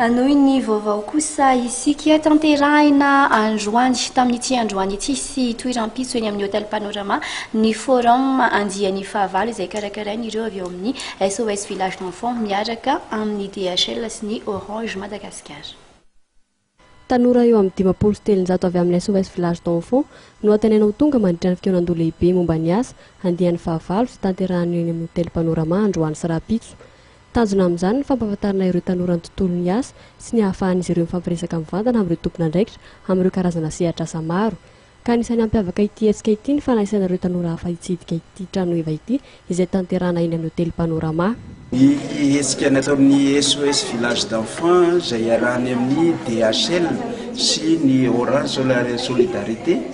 noho ny vaovao kosa isika tanterahina androany tamin'ity androany ity sy toeram-pitso eny amin'ny hôtel Panorama ny forum andian'ny fahavalo izay karakarainy ireo avy eo amin'ny SOS Village d'Enfants miaraka amin'ny DHL sy ny Orange Madagascar. Tanora eo amin'ny 500 avy amin'ny SOS Village d'Enfants no atenenao tonga mandritra ny fikeonandoha lehibe momba ny asa andian'ny fahavalo sy tanterahana eny amin'ny hôtel Panorama androany sy rapitso. Tanjona amin'izany ny fampahafantarana ireo tanora ny tontolon'ny asa sy ny ahafahan'izy ireo mifampiresaka mivantana amin'ireo tompona andraikitra amin'ireo karazana sehatra maro. Ka anisany ampiavaka ity hetsika ity ny fanahisana ireo tanora hafa hitsidika ity trano eva ity izay tanterahana eny amin'ny hôtel Panorama. Ny hetsika nataon'ny SOS Village d'Enfants izay iarahany amin'ny DHL sy ny Orange Solidarité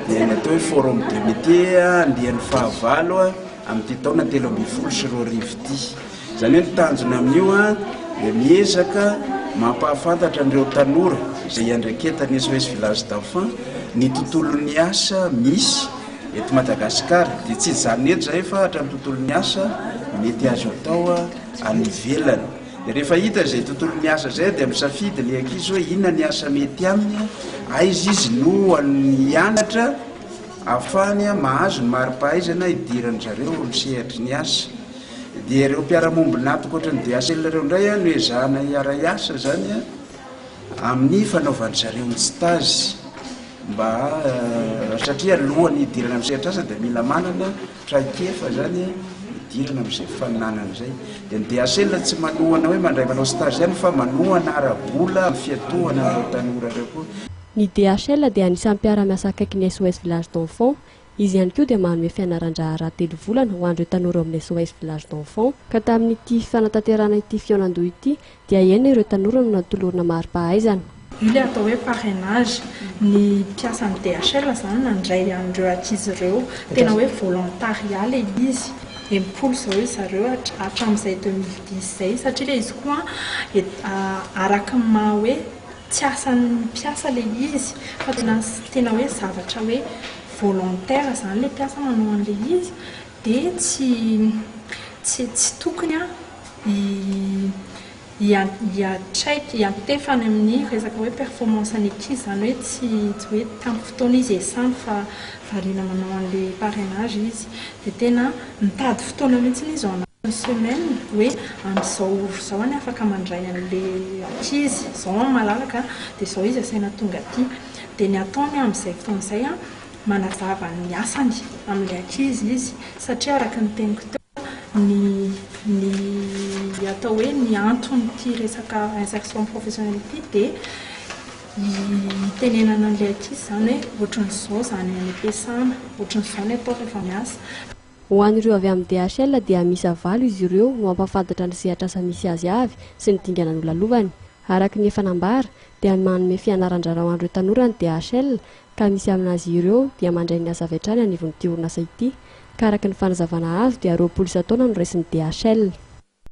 dia natao forum de métier andian'ny fahavalo amin'ny taona 2024 zany hoe tanjona amin'io dia miezaka mampahafantatra an'ireo tanora izay andraiketany SOS Village d'Enfants ny tontolon'ny asa misy eto Madagasikara dia tsy izany eto zay fa hatramin'ny tontolon'ny asa mety azo atao any ivelany. Rehefa hita izay tontolon'ny asa zay dia misafidy ny ankizy hoe inona ny asa mety aminy aiza izy no hianatra ahafahany mahazo ny mari-pahaizana hidirany zareo ny sehatry ny asa. Dia ireo mpiara-mombona antokoatra ny DHL ireo indray no ezahana hiara-iasa zany amin'ny fanaovan'ny zareo ny stage mba satria alohany hidirana amin'ny sehatra asa dia mila manana traikefa zany hidirana amin'izay faninanana izay. Dia ny DHL tsy manohana hoe mandray manao stage ihany fa manohana ara-bola amin'ny fiatohana amin'ireo tanora ireo koa. Ny DHL dia anisan'ny mpiara-miasa akaiky ny SOS Village d'Enfants. Izy ihany koa dia manome fianaran-draharaha 3 volana ho an'ireo tanora amin'ny SOS Village d'Enfants. Ka tamin'ity fanatanterahana ity fionan-doha ity dia eny ireo tanora no natolorina mari-pahaizana. Io le atao hoe parrainage ny mpiasan'ny DHL zany nandray an'ireo ankizy ireo tena hoe volontariat le izy. Impolo zao izy zareo hatramin'izay 2010 zay satria le izy koa araka ma hoe tsy asan'ny mpiasa le izy fa tena hoe zavatra hoe volontaire zany le mpiasa manao an'le izy dia tsy tokony hiantefany amin'ny resaka hoe performance ny ankizy zany hoe tsy hoe tamin'ny fotoana izy esany fa variana manao an'le parrainage izy dia tena mitady fotoana mihitsy izy ao anatin'ny semaine hoe amin'izao any afaka mandray an'le ankizy izao malalaka dia izao izy asaina tonga aty dia ny ataony amin'izay fotoana izay manazava ny asany amin'ilay ankizy izy satria araka ny teniko teo ny atao hoe ny antonyity resaka insertion professionnelle ity dia hitenenana an'ilay ankizy zany hoe ohatran'izao zany any ampiasana ohatran'izao ny atao rehefa miasa. Ho an'ireo avy amin'ny DHL dia misy avalo izy ireo no mampafantatra ny sehatra asa misy azy avy sy ny dingana nolalovany. Araka ny efa nambara dia manome fianaran-draharaha ho an'ireo tanora ny DHL ka misy aminazy ireo dia mandray ny asa avy hatrany anivon'ity orinasa ity. Ka araka ny fanazavana azy dia 20 taona no raisin'ny DHL.